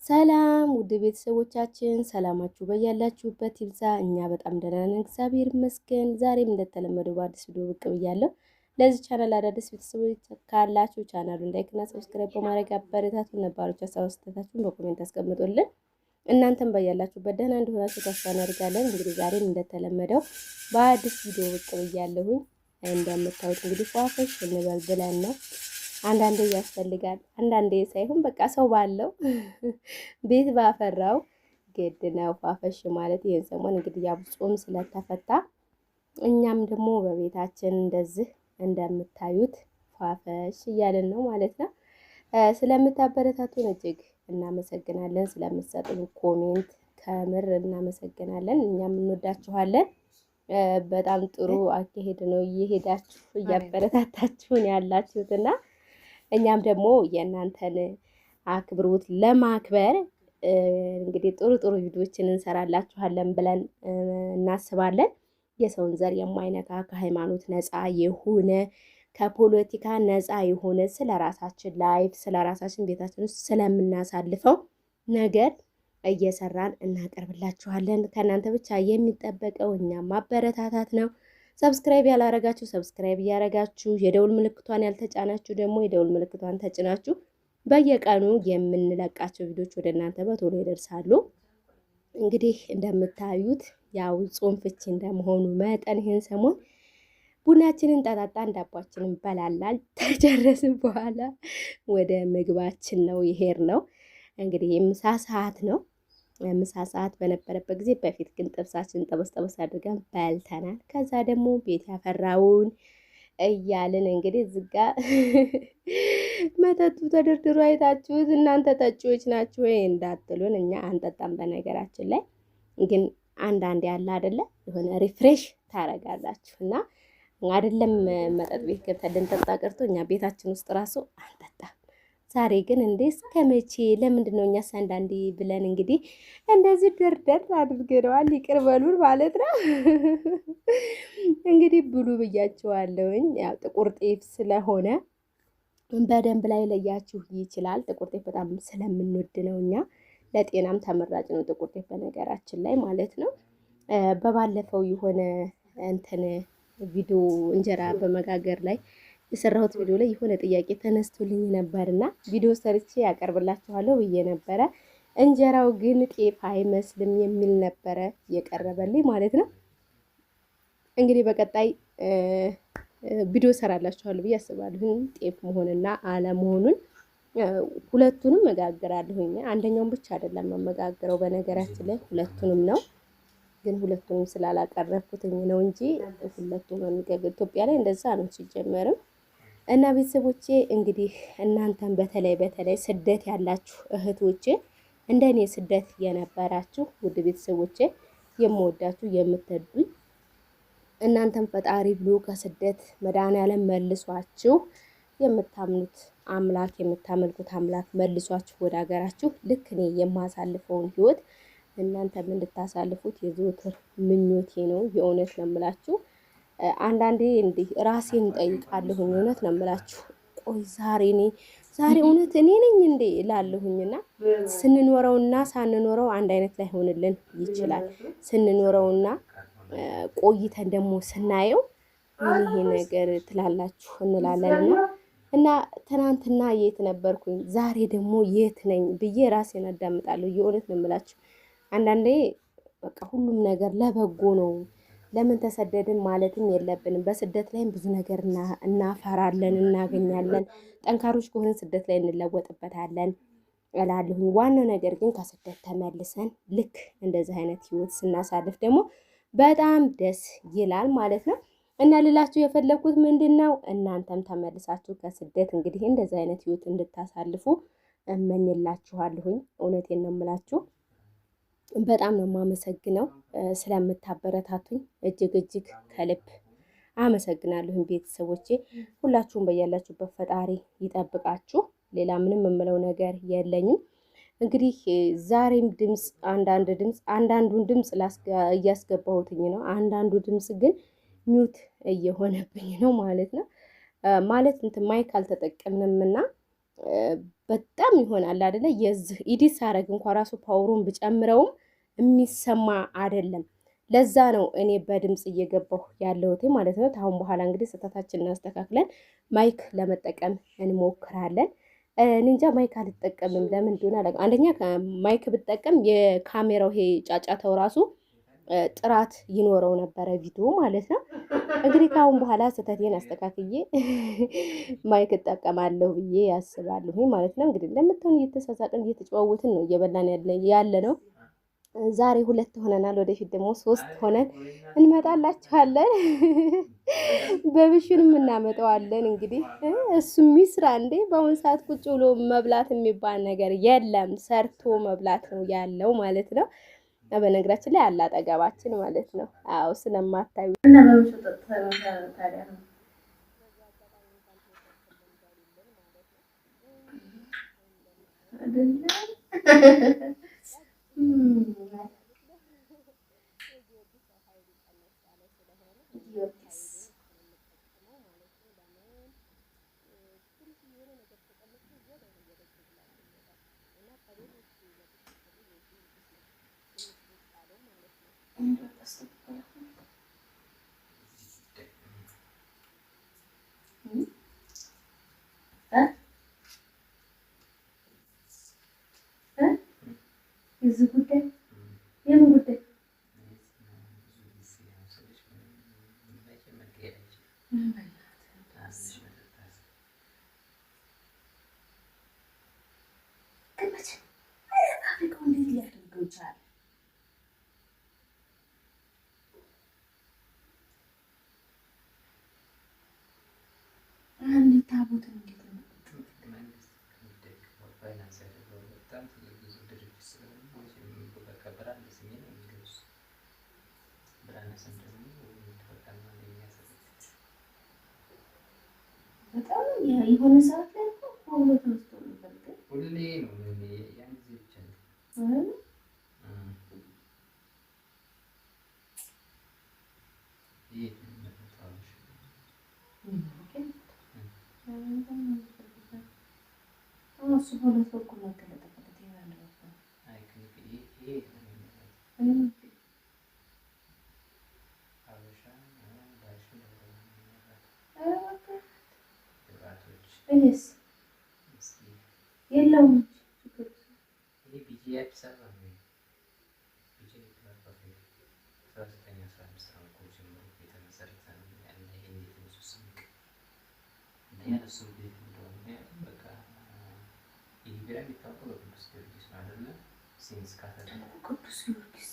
ሰላም ውድ ቤተሰቦቻችን ሰላማችሁ በያላችሁበት ይብዛ። እኛ በጣም ደህና ነን፣ እግዚአብሔር ይመስገን። ዛሬም እንደተለመደው በአዲስ ቪዲዮ ብቅ ብያለሁ። ለዚህ ቻናል አዳዲስ ቤተሰቦች ካላችሁ ቻናሉን ላይክና ሰብስክራይብ በማድረግ አበረታቱ። ነባሮች አስተያየታችሁን በኮሜንት አስቀምጡልን። እናንተም በያላችሁበት ደህና እንደሆናችሁ ተስፋ እናደርጋለን። እንግዲህ ዛሬም እንደተለመደው በአዲስ ቪዲዮ ብቅ ብያለሁኝ። እንደምታዩት እንግዲህ ፏፈሽ እንበል ብለን ነው። አንዳንዴ ያስፈልጋል፣ አንዳንዴ ሳይሆን በቃ ሰው ባለው ቤት ባፈራው ግድ ነው ፏፈሽ ማለት። ይሄን ሰሞን እንግዲህ ያው ጾም ስለተፈታ እኛም ደግሞ በቤታችን እንደዚህ እንደምታዩት ፏፈሽ እያለን ነው ማለት ነው። ስለምታበረታቱን እጅግ እናመሰግናለን። ስለምትሰጡን ኮሜንት ከምር እናመሰግናለን። እኛም እንወዳችኋለን። በጣም ጥሩ አካሄድ ነው እየሄዳችሁ እያበረታታችሁን ያላችሁትና እኛም ደግሞ የእናንተን አክብሮት ለማክበር እንግዲህ ጥሩ ጥሩ ቪዲዮዎችን እንሰራላችኋለን ብለን እናስባለን። የሰውን ዘር የማይነካ ከሃይማኖት ነፃ የሆነ ከፖለቲካ ነፃ የሆነ ስለ ራሳችን ላይፍ ስለ ራሳችን ቤታችን ውስጥ ስለምናሳልፈው ነገር እየሰራን እናቀርብላችኋለን። ከእናንተ ብቻ የሚጠበቀው እኛም ማበረታታት ነው። ሰብስክራይብ ያላረጋችሁ ሰብስክራይብ እያረጋችሁ የደውል ምልክቷን ያልተጫናችሁ ደግሞ የደውል ምልክቷን ተጭናችሁ በየቀኑ የምንለቃቸው ቪዲዮዎች ወደ እናንተ በቶሎ ይደርሳሉ። እንግዲህ እንደምታዩት ያው ጾም ፍቺ እንደመሆኑ መጠን ይህን ሰሞን ቡናችንን ጠጣጣን ዳቧችንን በላላል ተጨረስን በኋላ ወደ ምግባችን ነው ይሄድ ነው። እንግዲህ የምሳ ሰዓት ነው። ምሳ ሰዓት በነበረበት ጊዜ በፊት ግን ጥብሳችን ጠበስ አድርገን በልተናል። ከዛ ደግሞ ቤት ያፈራውን እያልን እንግዲህ ዝጋ መጠጡ ተደርድሮ አይታችሁት እናንተ ጠጪዎች ናችሁ ወይ እንዳትሉን፣ እኛ አንጠጣም። በነገራችን ላይ ግን አንዳንድ ያለ አይደለ የሆነ ሪፍሬሽ ታረጋላችሁ እና አይደለም መጠጥ ቤት ገብተን ልንጠጣ ቀርቶ እኛ ቤታችን ውስጥ ራሱ አንጠጣም። ዛሬ ግን እንዴ እስከ መቼ ለምንድን ነው እኛስ አንዳንዴ ብለን እንግዲህ እንደዚህ ደርደር አድርገነዋል። ይቅር በሉን ማለት ነው። እንግዲህ ብሉ ብያችኋለሁኝ። ያው ጥቁር ጤፍ ስለሆነ በደንብ ላይ ለያችሁ ይችላል። ጥቁር ጤፍ በጣም ስለምንወድ ነው እኛ፣ ለጤናም ተመራጭ ነው ጥቁር ጤፍ በነገራችን ላይ ማለት ነው። በባለፈው የሆነ እንትን ቪዲዮ እንጀራ በመጋገር ላይ የሰራሁት ቪዲዮ ላይ የሆነ ጥያቄ ተነስቶልኝ ነበርና ቪዲዮ ሰርቼ ያቀርብላችኋለሁ ብዬ ነበረ። እንጀራው ግን ጤፍ አይመስልም የሚል ነበረ የቀረበልኝ ማለት ነው። እንግዲህ በቀጣይ ቪዲዮ ሰራላችኋለሁ ብዬ አስባለሁ። ጤፍ መሆንና አለመሆኑን ሁለቱንም መጋገራለሁኝ። አንደኛውን ብቻ አይደለም መጋገረው በነገራችን ላይ ሁለቱንም ነው። ግን ሁለቱንም ስላላቀረብኩትኝ ነው እንጂ ሁለቱም ነው የሚጋገር። ኢትዮጵያ ላይ እንደዛ ነው ሲጀመርም። እና ቤተሰቦቼ እንግዲህ እናንተም በተለይ ስደት ያላችሁ እህቶቼ እንደኔ ስደት የነበራችሁ ውድ ቤተሰቦቼ የምወዳችሁ የምትወዱኝ እናንተም ፈጣሪ ብሎ ከስደት መድኃኒዓለም መልሷችሁ የምታምኑት አምላክ የምታመልኩት አምላክ መልሷችሁ ወደ ሀገራችሁ ልክ እኔ የማሳልፈውን ህይወት እናንተም እንድታሳልፉት የዘወትር ምኞቴ ነው። የእውነት ነው የምላችሁ። አንዳንዴ እንዲህ ራሴን ጠይቃለሁኝ። እውነት ነው የምላችሁ። ቆይ ዛሬ እውነት እኔ ነኝ እንዴ እላለሁኝና ስንኖረውና ሳንኖረው አንድ አይነት ላይ ሆንልን ይችላል። ስንኖረውና ቆይተን ደግሞ ስናየው ይሄ ነገር ትላላችሁ እንላለንና እና ትናንትና የት ነበርኩኝ ዛሬ ደግሞ የት ነኝ ብዬ ራሴን አዳምጣለሁ። የእውነት ነው የምላችሁ። አንዳንዴ በቃ ሁሉም ነገር ለበጎ ነው። ለምን ተሰደድን ማለትም የለብንም። በስደት ላይም ብዙ ነገር እናፈራለን፣ እናገኛለን። ጠንካሮች ከሆነን ስደት ላይ እንለወጥበታለን እላለሁኝ። ዋናው ነገር ግን ከስደት ተመልሰን ልክ እንደዚህ አይነት ህይወት ስናሳልፍ ደግሞ በጣም ደስ ይላል ማለት ነው። እና ልላችሁ የፈለኩት ምንድነው እናንተም ተመልሳችሁ ከስደት እንግዲህ እንደዚህ አይነት ህይወት እንድታሳልፉ እመኝላችኋለሁኝ። እውነቴን ነው የምላችሁ። በጣም ነው የማመሰግነው ስለምታበረታቱኝ፣ እጅግ ከልብ አመሰግናለሁ ቤተሰቦቼ። ሁላችሁም በያላችሁበት ፈጣሪ ይጠብቃችሁ። ሌላ ምንም የምለው ነገር የለኝም። እንግዲህ ዛሬም አንዳንዱን ድምፅ እያስገባሁትኝ ነው። አንዳንዱ ድምፅ ግን ሚውት እየሆነብኝ ነው ማለት ነው። ማለት እንትን ማይክ አልተጠቀምንምና በጣም ይሆናል አይደለ? የዚህ ኢዲት ሳረግ እንኳን ራሱ ፓወሩን ብጨምረውም የሚሰማ አይደለም። ለዛ ነው እኔ በድምጽ እየገባሁ ያለሁት ማለት ነው። አሁን በኋላ እንግዲህ ስህተታችንን አስተካክለን ማይክ ለመጠቀም እንሞክራለን። እንጃ ማይክ አልጠቀምም ለምን እንደሆነ አላውቅም። አንደኛ ማይክ ብጠቀም የካሜራው ይሄ ጫጫታው ራሱ ጥራት ይኖረው ነበረ ቪዲዮ ማለት ነው። እንግዲህ ከአሁን በኋላ ስህተቴን አስተካክዬ ማይክ እጠቀማለሁ ብዬ ያስባለሁ ማለት ነው። እንግዲህ እንደምትሆን እየተሳሳቅን እየተጨዋወትን ነው እየበላን ያለ ነው። ዛሬ 2 ሆነናል። ወደፊት ደግሞ 3 ሆነን እንመጣላችኋለን። በብሹንም እናመጣዋለን። እንግዲህ እሱም ይስራ እንዴ። በአሁን ሰዓት ቁጭ ብሎ መብላት የሚባል ነገር የለም፣ ሰርቶ መብላት ነው ያለው ማለት ነው። በነገራችን ላይ አለ አጠገባችን ማለት ነው። አዎ ስለማታዩ እና በብሹ ታዲያ ነው የዚህ ጉዳይ የምን ጉዳይ በጣም የሆነ ሰዓት ላይ እኮ ሆኖ ተነስቶ ነበር። ግን ሁሌ ነው ያን ጊዜ ብቻ ነው የለውም ቅዱስ ጊዮርጊስ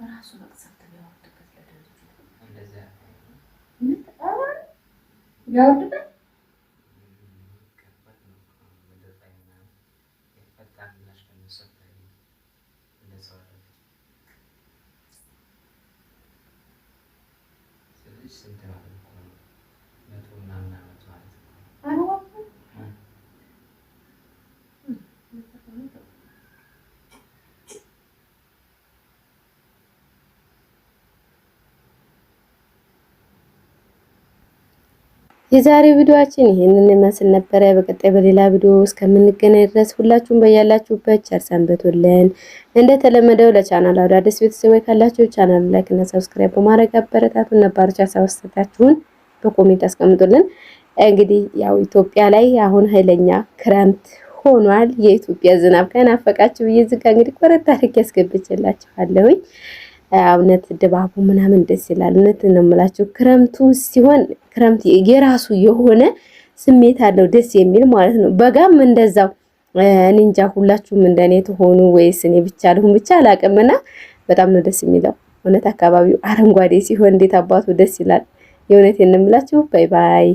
ራሱ መቅሰፍት ቢያወርድበት ለድርጅቱ ያወርድበት የዛሬ ቪዲዮአችን ይሄንን ይመስል ነበረ። በቀጣይ በሌላ ቪዲዮ እስከምንገናኝ ድረስ ሁላችሁም በያላችሁበት ቸር ሰንብቱልን። እንደተለመደው ለቻናሉ አዲስ ቤተሰቦች ካላችሁ ቻናሉ ላይክ እና ሰብስክራይብ በማድረግ አበረታቱን። ነባሮች አስተያየታችሁን በኮሜንት አስቀምጡልን። እንግዲህ ያው ኢትዮጵያ ላይ አሁን ኃይለኛ ክረምት ሆኗል። የኢትዮጵያ ዝናብ ከናፈቃችሁ ይዝጋ እንግዲህ ቆረጣ አድርጌ ያስገብችላችኋለሁኝ። እውነት ድባቡ ምናምን ደስ ይላል። እውነት ነው የምላችሁ ክረምቱ ሲሆን ክረምት የራሱ የሆነ ስሜት አለው ደስ የሚል ማለት ነው። በጋም እንደዛው እኔ እንጃ ሁላችሁም እንደኔ ተሆኑ ወይስ እኔ ብቻ ልሁን ብቻ አላቅምና በጣም ነው ደስ የሚለው። እውነት አካባቢው አረንጓዴ ሲሆን እንዴት አባቱ ደስ ይላል። የእውነቴን ነው የምላችሁ። ባይ ባይ።